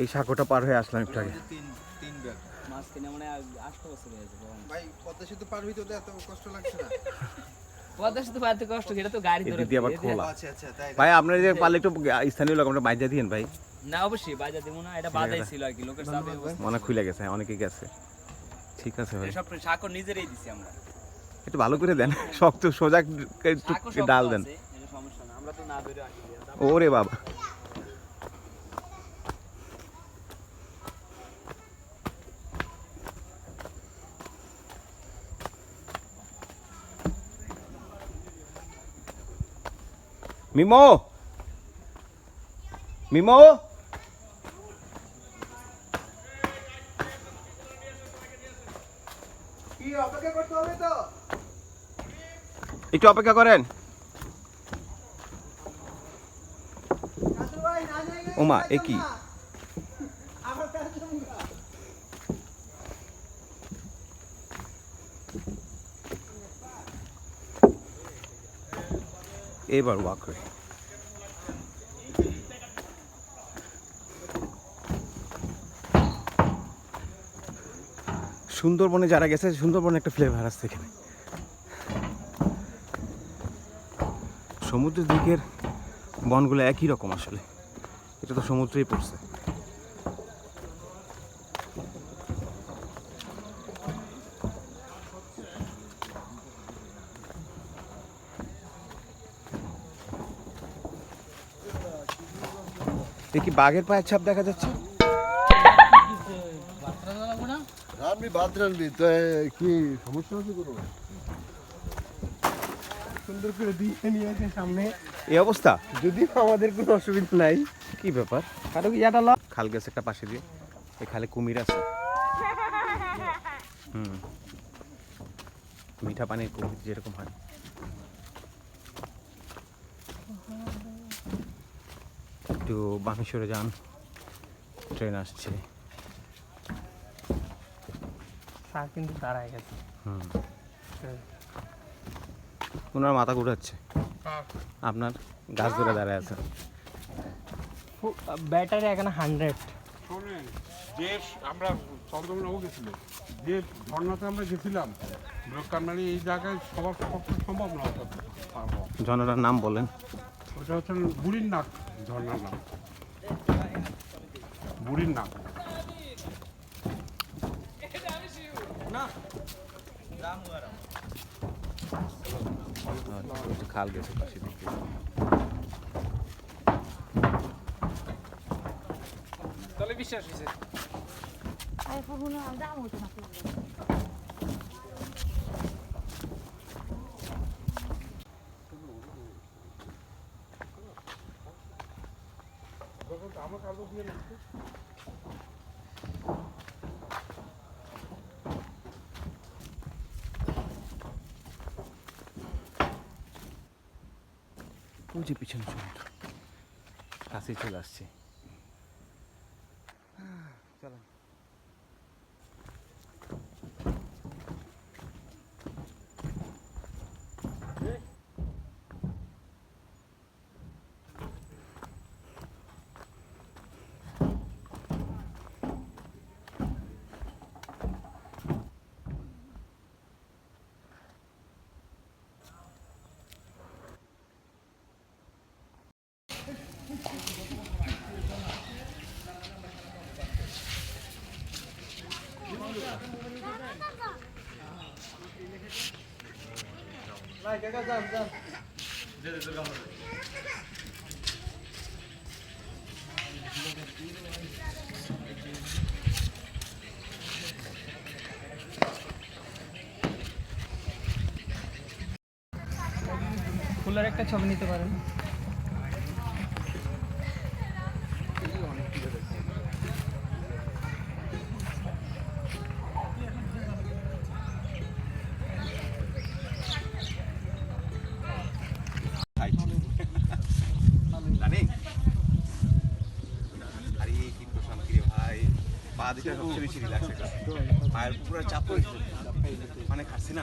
এই সাঁকোটা পার হয়ে আসলাম একটু আগে। ভাই পদ্মা সেতু পার হইতে তো এত কষ্ট লাগছে না। পদ্মা সেতু পারতে কষ্ট, এটা তো গাড়ি ধরে এদিক দিয়ে আবার খোলা। আচ্ছা আচ্ছা তাই। ভাই আপনার যে পারলে একটু স্থানীয় লোক আমরা বাইজা দিয়েন ভাই। না অবশ্যই বাজা দেবো না, এটা বাজাই ছিল আর কি, লোকের চাপে মনে খুলে গেছে, অনেকে গেছে। ঠিক আছে ভাই, সব সাকর নিজেরাই দিছি আমরা। একটু ভালো করে দেন, শক্ত সোজা একটু সাঁকো শক্ত ডাল দেন। আছে, এটা সমস্যা না, আমরা তো না বেরো আসি। ওরে বাবা, মিমো মিমো কি অপেক্ষা করতে হবে তো? একটু অপেক্ষা করেন। ওমা এ কি? এবার ওয়াক করে সুন্দরবনে যারা গেছে, সুন্দরবনে একটা ফ্লেভার আছে এখানে। সমুদ্রের দিকের বনগুলো একই রকম আসলে, এটা তো সমুদ্রেই পড়ছে। দেখি বাঘের পায়ের ছাপ দেখা যাচ্ছে। রানবি ভাত রানবি তো কি সমস্যা হচ্ছে কোনো? সুন্দর করে দিয়ে নিয়েছে সামনে, এই অবস্থা, যদি আমাদের কোনো অসুবিধা নাই। কি ব্যাপার? কারো কি জানা লা? খাল গেছে একটা পাশে দিয়ে, এই খালে কুমির আছে। মিঠা পানির কুমির যেরকম হয়। একটু বাঁকে সরে যান, ট্রেন আসছে। স্যার কিন্তু দাঁড়ায় গেছে। ওনার মাথা ঘুরাচ্ছে, আপনার গাছ ধরে দাঁড়ায় আছে। ব্যাটারি এখানে 100। শোনেন, যে আমরা চন্দ্রমোহনও গেছিল, যে ঝর্ণাতে আমরা গেছিলাম, তার মানে এই জায়গায় সবার পক্ষে সম্ভব না হতো। ঝর্ণাটার নাম বলেন। ওটা হচ্ছে বুড়ির নাক ঝর্ণার নাম, বুড়ির নাক। খাল গেছে পাশে দিকে। তাহলে বিশ্বাস হয়েছে। ওই যে পিছনে সমুদ্র, কাছে চলে আসছে। চলো ফুলের একটা ছবি নিতে পারেন। পা দিতে সবচেয়ে বেশি রিল্যাক্স এটা, পায়ের পুরো চাপ হয়েছে, মানে খাচ্ছি না।